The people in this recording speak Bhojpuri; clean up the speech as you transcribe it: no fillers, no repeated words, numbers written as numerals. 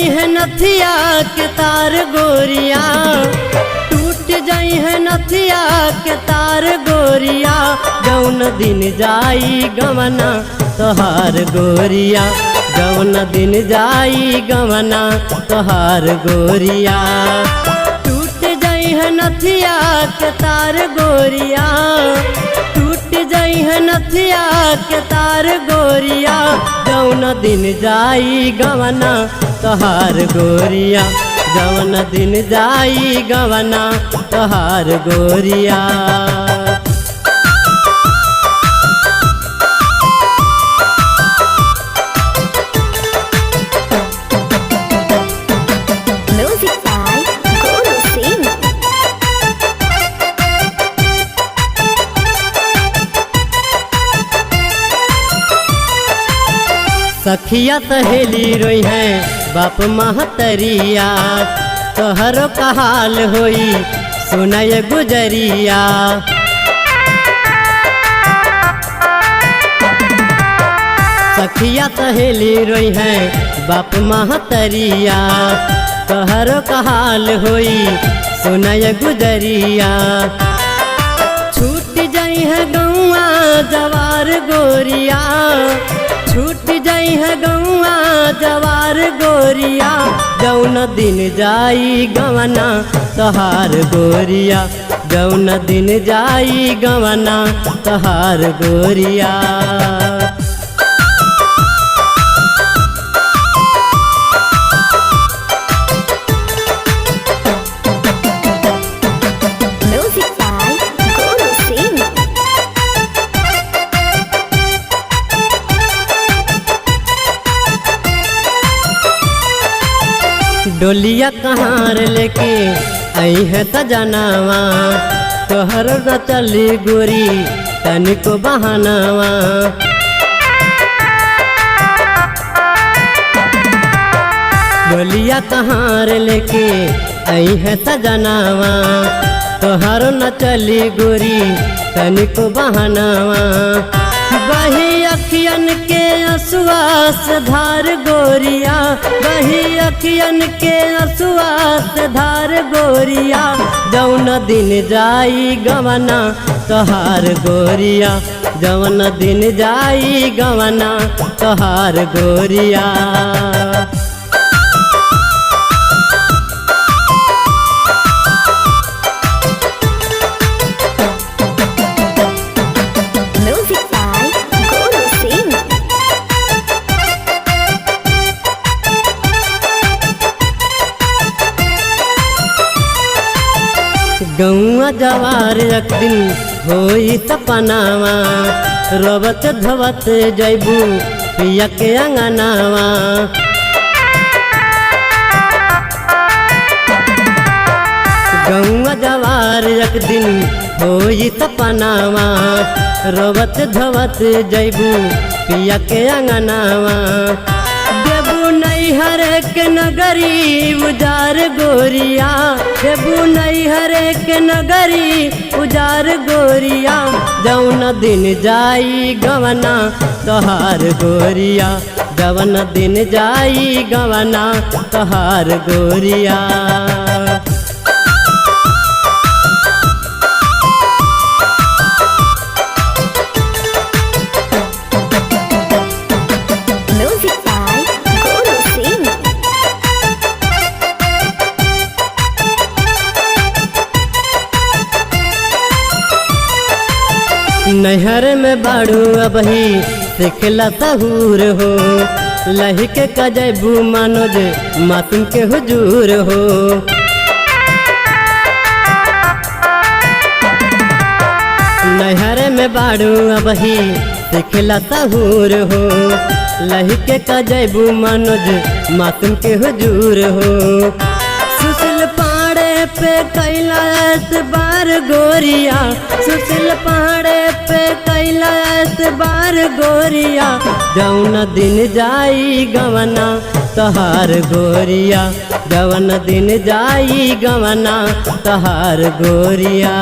जाई है नथिया के तार गोरिया, टूट जाई है नथिया के तार गोरिया, जौन दिन जाई गवना तोहार गोरिया, जौन दिन जाई गवना तोहार गोरिया। टूट जाई है नथिया के तार गोरिया, टूट जाई है नथिया के तार गोरिया, जौन दिन जाई गवना तोहार गोरिया, जौन दिन जाई गवना तोहार गोरिया। सखिया सहेली रोई है बाप महतरिया, तोहरो का हाल होई सुनय गुजरिया। सखिया सहेली रोई है बाप महतरिया, तोहरो का हाल होई सुनय गुजरिया। छूट जाई है गौआ जवार गोरिया, छूट जाई है गौआ जवार गोरिया, जौन दिन जाई गवना तोहार गोरिया, जौन दिन जाई गवना तोहार गोरिया। डोलिया कहाँ लेके आई है सजनावा, तोहर न चली गोरी तनिको बहानावा। डोलिया कहाँ लेके आई है सजनावा, तोहर न चली गोरी तनिको बहानावा। बही अखियन के असुआ से धार गोरिया, बही अखियन के असुआ से धार गोरिया, जौन दिन जाई गवना तोहार गोरिया, जौन दिन जाई गवना तोहार गोरिया। गौआ जवार एक दिन होई सपनावा, रोबत धोबत जैबू पिया के अंगनावा। गौआ जवार एक दिन होई सपनावा, रोबत धोबत जैबू पिया के अंगनावा। देबू नैहर के नगरी उजार गोरिया, देबू नैहर के नगरी उजार गोरिया, जौन दिन जाई गवना तोहार गोरिया, जौन दिन जाई गवना तोहार गोरिया। नैहर में बाड़ू अबही सिखला सहूर हो, लही के कजबू मनोज मासूम के हुजूर हो। नैहर में बाड़ू अबही सिखला सहूर हो, लही के कजबू मनोज मासूम के हुजूर हो। सुशील पाड़े पे कैलाश बार गोरिया, सुशील पहाड़े पे कैलाश बार गोरिया, जौन दिन जाई गवना तोहार गोरिया, जौन दिन जाई गवना तोहार गोरिया।